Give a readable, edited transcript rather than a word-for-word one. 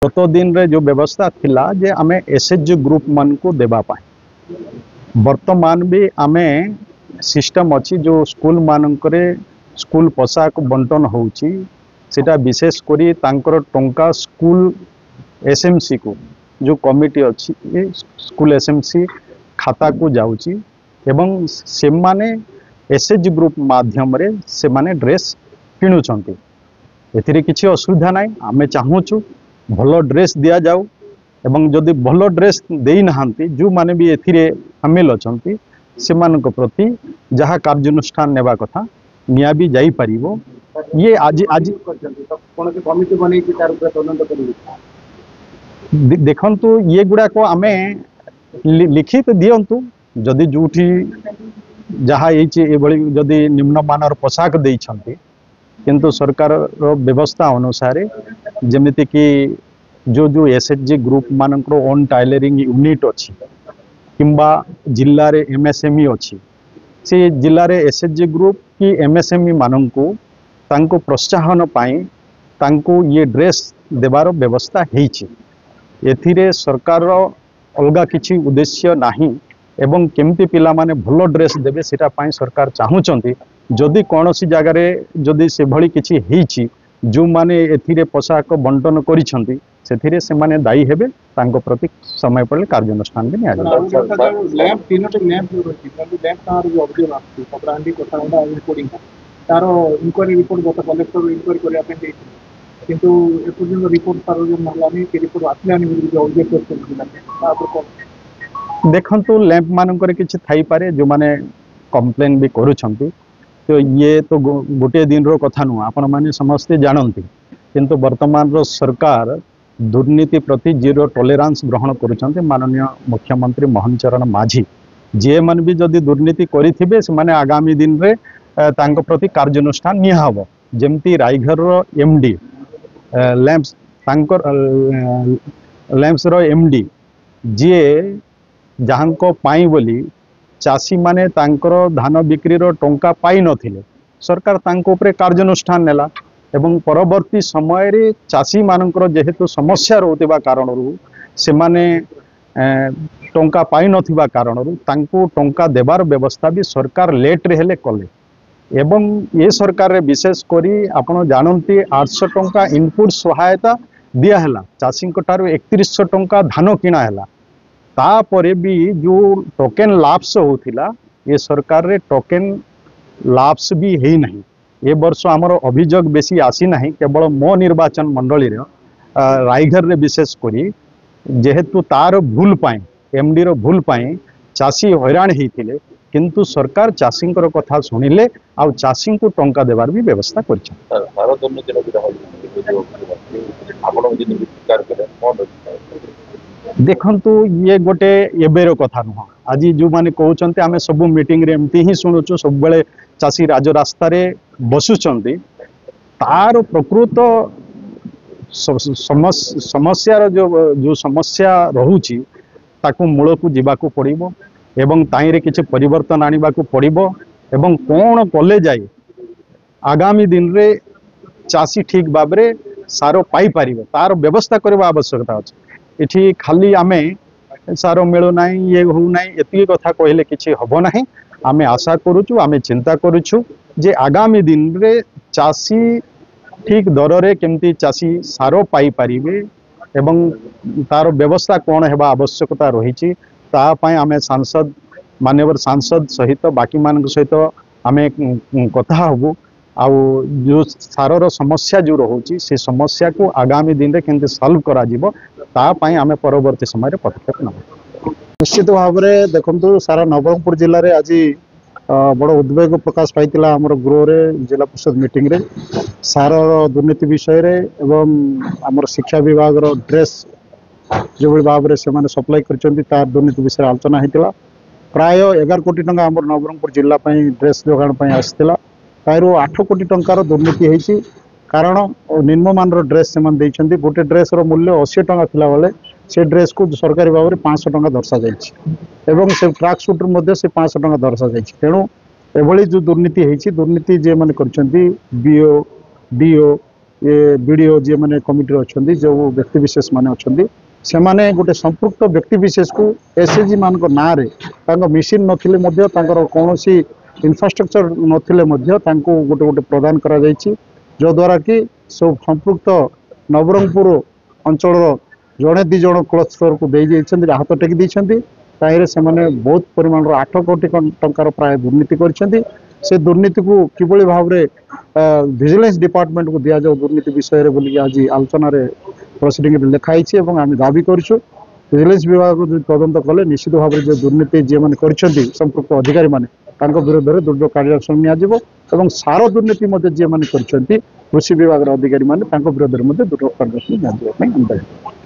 गत दिन रे जो व्यवस्था थिला जे आमे एसएचजी ग्रुप मन को देबा पाए वर्तमान भी आमे सिस्टम अच्छी जो स्कूल मानकरे स्कूल पोशाक बंटन होउची सेटा विशेष करी तांकर टंका स्कूल एसएमसी को जो कमिटी अच्छी स्कूल एसएमसी खाता को जाउची एवं से माने एसएचजी ग्रुप माध्यम रे से माने ड्रेस किणुचंती एथिरे किछि असुविधा नाही आमे चाहूछु भलो ड्रेस दिया जाऊ एवं जदि भलो ड्रेस देई नहांती जो माने भी एथिरे शामिल अछंती से मानक प्रति जहाँ कार्यानुष्ठान नेबा कथा निया भी जाई परिबो ये आज आज कमिटी बनै कि तार ऊपर तदंत करिबो देखंतु ये गुडा को आमे लिखित दियंतु जदि जूठी जहाँ ये जदि निम्न मानर पोशाक देइछंती किंतु सरकार रो व्यवस्था अनुसार जमिति कि जो जो एसएचजी ग्रुप मानकर ओन टाइलरिंग यूनिट अच्छी किंबा जिल्ला रे एमएसएमई अच्छी से जिल्ला रे एसएचजी ग्रुप की एमएसएमई माननको तांको प्रोत्साहन पाई तांको ये ड्रेस देवार व्यवस्था हेछि एथिरे सरकार रो अलगा किछि उद्देश्य नाही एवं केमती पिला माने भलो ड्रेस देबे सेटा पाई सरकार चाहूचंती जदि कौनसी जगार जदि से भली किछि हेछि जो माने एथिरे पोशाक बंटन करिछंती सेथिरे से माने दायी हेबे तांको प्रति समय पड़े कार्यानुष्ठान भी निया लैंप तीनोटे लैंप रहछि কিন্তু लैंप तार जो ऑब्जेक्ट आछि पकरांडी कोठांडा रिपोर्टिंग तारो इंक्वायरी रिपोर्ट गत कलेक्टर इंक्वायरी करिया पे देछि किंतु ए पर्यंत रिपोर्ट तारो जो नलानी के रिपोर्ट आतलानी जो ऑब्जेक्ट करछि तापर को देखंतु लैंप मानकर किछि थाई पारे जो माने कंप्लेन भी करूछंती तो ये तो गोटे दिन रो कथा नु आपण माने समस्ते जानंती किंतु वर्तमान रो सरकार दुर्नीति प्रति जीरो टॉलरेंस ग्रहण करुछंती माननीय मुख्यमंत्री मोहन चरण माझी जे मन भी जदि दुर्नीति करिथिबे से माने आगामी दिन रे तांको प्रति कार्यानुष्ठान निया हबो जेमती रायघर रो एमडी लैंप्स तांकर लैंप्स रो एमडी जे जहाँको पाई बोली चाषी माने तांकर धान बिक्री रो टंका पाई नथिले सरकार तांको उपरे कार्यानुष्ठान नेला एवं परवर्ती समय रे चाषी मानकर जेहेतु समस्या रोतिबा कारणरू से माने टंका पाई नथिबा कारणरू तांको टंका देबार व्यवस्था भी सरकार लेट रे हेले कले एवं ये सरकार रे विशेष करी आपण जानंती 800 टंका इनपुट सहायता दिया हैला चाषी को टारु 3100 टंका धान किना हैला तापरे भी जो टोकेन लाप्स होथिला ये सरकार रे टोकेन लाप्स भी है नहीं ये वर्ष आमर अभियोग बेसी आसी नहीं केवल मो निर्वाचन मंडली रे रायघर रे विशेष करी जेहेतु तार भूल पाए एमडी रो भूल पाए चाषी हैरान होते किंतु सरकार चाषी कथा शुणिले आ चाषी को टंका देवार भी व्यवस्था कर देखंतु ये गोटे एबेर कथा नुह आज जो माने कहउचंते आमे सब मीटिंग रे एमती ही सुनुचु सब बेले चाषी राज रास्ता रे बसुचंती तार प्रकृत समस्या जो समस्या रहुची ताकू मूल को जीवाकू पड़िबो एवं ताईरे किछि परिवर्तन आनिबा को पड़िबो एवं कोन कले जाय आगामी दिन रे चाषी ठीक बाबरे सारो पाई पारिबो तार व्यवस्था करबा आवश्यकता अछि इठी खाली आमे सारो मिलु नाही ये हो नाही एति कथा कहले किछि हबो नाही आमे आशा करूछु आमे चिंता करूछु जे आगामी दिन रे चाषी ठीक दर रे केमती चाषी सारो पाई पारिबे एवं तार व्यवस्था कोन हेबा आवश्यकता रहिछि ता पय आमे सांसद माननीय सांसद सहित बाकी मान सहित आमे कथा हबु आ जो सारर समस्या जो रोची से समस्या को आगामी दिन रे केमती सॉल्व करा जिवो ता पय आमे परवर्ती समय रे पदक्षेप नब निश्चित भाव में देखु सारा नवरंगपुर जिले में आज बड़ उद्वेग प्रकाश पाई आमर गृह रे जिला परिषद मीटिंग रे सार दुर्नीति विषय रे एवं आमर शिक्षा विभाग रो ड्रेस जो भाव में से सप्लाई कर दुर्नीति विषय आलोचना होता प्राय 11 कोटी टंका आमर नवरंगपुर जिला ड्रेस जोगाण आसाला तारू 8 कोटी टंकार दुर्नीति होती कारण निम्नमान ड्रेस से गोटे ड्रेस रो मूल्य 80 टंका थिला बेले से ड्रेस को सरकारी भाव में 500 टंका दर्शा जाइए से ट्रैक सूट से 500 टंका दर्शा जाइए तेणु एभली जो दुर्नीति होती दुर्नीति जे मैंने बीओ डीओ ये बीडीओ जी मैंने कमिटी अच्छा जो व्यक्ति विशेष मान अच्छा से माने गोटे संपृक्त व्यक्ति विशेष को एसएचजी मान ना मेसीन नथिले मध्य कौन सी इनफ्रास्ट्रक्चर नथिले मध्य गोटे गोटे प्रदान करा जायछि जो द्वारा कि सब संपृक्त नवरंगपुर अंचल जड़े दी जन क्लच स्टोर को दे हाथ टेकी देते से बहुत परिमाण 8 कोटी टंकार प्राय दुर्नीति कर से दुर्नीति को किभली भाव में विजिलेंस डिपार्टमेंट को दिया जाओ दुर्नीति विषय बोलिक आज आलोचन प्रोसीडिंग लिखाई आम दाबी करूँ विजिलेंस विभाग जो तदंत कले निश्चित भाव में जो दुर्नीति जी मैंने संपृक्त अधिकारी मैंने विरोध में दृढ़ कार्यानुष्ठान निया सार दुर्नीति जी मैंने कृषि विभाग अधिकारी मैंने विरोध में दृढ़ कार्यानुष्ठान निया।